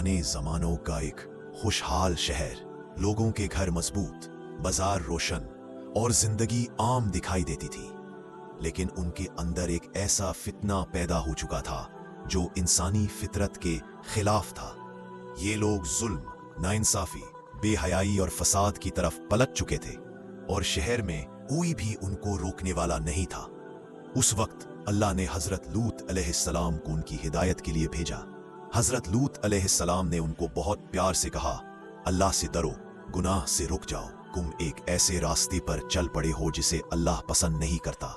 पुराने जमानों का एक खुशहाल शहर, लोगों के घर मजबूत, बाजार रोशन और जिंदगी आम दिखाई देती थी। लेकिन उनके अंदर एक ऐसा फितना पैदा हो चुका था जो इंसानी फितरत के खिलाफ था। ये लोग जुल्म, नाइंसाफी, बेहयाई और फसाद की तरफ पलट चुके थे और शहर में कोई भी उनको रोकने वाला नहीं था। उस वक्त अल्लाह ने हजरत लूत अलैहिस्सलाम को उनकी हिदायत के लिए भेजा। हजरत लूत अलैहिस्सलाम ने उनको बहुत प्यार से कहा, अल्लाह से डरो, गुनाह से रुक जाओ, तुम एक ऐसे रास्ते पर चल पड़े हो जिसे अल्लाह पसंद नहीं करता।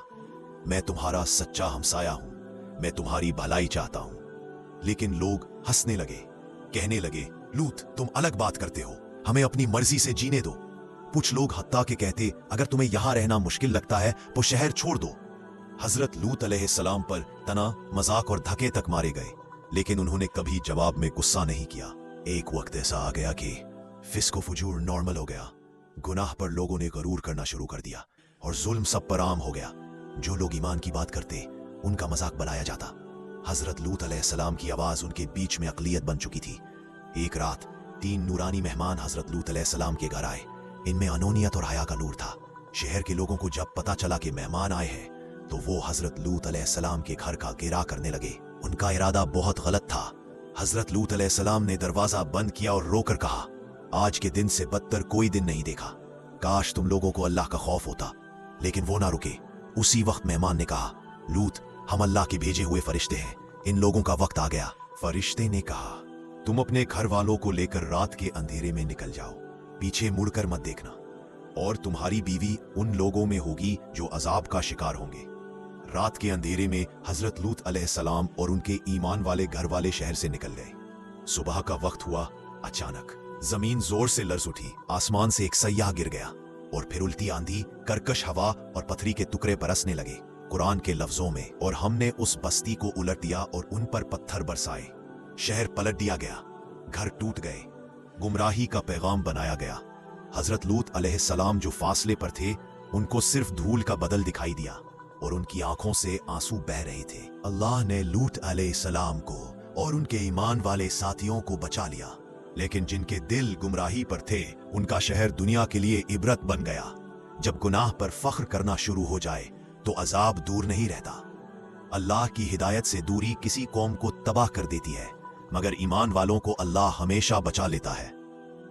मैं तुम्हारा सच्चा हमसाया हूं, मैं तुम्हारी भलाई चाहता हूं। लेकिन लोग हंसने लगे, कहने लगे, लूत तुम अलग बात करते हो, हमें अपनी मर्जी से जीने दो। कुछ लोग हत्ता के कहते, अगर तुम्हें यहां रहना मुश्किल लगता है तो शहर छोड़ दो। हजरत लूत अलैहिस्सलाम पर तना, मजाक और धक्के तक मारे गए, लेकिन उन्होंने कभी जवाब में गुस्सा नहीं किया। एक वक्त ऐसा आ गया कि फिस्को फुजूर नॉर्मल हो गया। गुनाह पर लोगों ने गरूर करना शुरू कर दिया और जुल्म सब पर आम हो गया। जो लोग ईमान की बात करते उनका मजाक बनाया जाता। हजरत लूत अलैहिस्सलाम की आवाज उनके बीच में अकलियत बन चुकी थी। एक रात 3 नूरानी मेहमान हजरत लूत अलैहिस्सलाम के घर आए। इनमें अनोनियत और हया का नूर था। शहर के लोगों को जब पता चला कि मेहमान आए हैं तो वो हजरत लूत अलैहिस्सलाम के घर का घेराव करने लगे। उनका इरादा बहुत गलत था। हजरत लूत अलैहिस्सलाम ने दरवाजा बंद किया और रोकर कहा, आज के दिन से बदतर कोई दिन नहीं देखा। काश तुम लोगों को अल्लाह का खौफ होता। लेकिन वो ना रुके। उसी वक्त मेहमान ने कहा, लूत हम अल्लाह के भेजे हुए फरिश्ते हैं, इन लोगों का वक्त आ गया। फरिश्ते ने कहा, तुम अपने घर वालों को लेकर रात के अंधेरे में निकल जाओ, पीछे मुड़कर मत देखना, और तुम्हारी बीवी उन लोगों में होगी जो अजाब का शिकार होंगे। रात के अंधेरे में हजरत लूत अलैहिस्सलाम और उनके ईमान वाले घर वाले शहर से निकल गए। सुबह का वक्त हुआ। अचानक जमीन जोर से लर्ज उठी, आसमान से एक सैयाह गिर गया और फिर उल्टी आंधी, कर्कश हवा और पथरी के टुकड़े बरसने लगे। कुरान के लफ्जों में, और हमने उस बस्ती को उलट दिया और उन पर पत्थर बरसाए। शहर पलट दिया गया, घर टूट गए, गुमराही का पैगाम बनाया गया। हजरत लूत अलैहिस्सलाम जो फासले पर थे, उनको सिर्फ धूल का बदल दिखाई दिया और उनकी आंखों से आंसू बह रहे थे। अल्लाह ने लूत अलैहिस्सलाम को और उनके ईमान वाले साथियों को बचा लिया, लेकिन जिनके दिल गुमराही पर थे उनका शहर दुनिया के लिए इबरत बन गया। जब गुनाह पर फख्र करना शुरू हो जाए तो अजाब दूर नहीं रहता। अल्लाह की हिदायत से दूरी किसी कौम को तबाह कर देती है, मगर ईमान वालों को अल्लाह हमेशा बचा लेता है।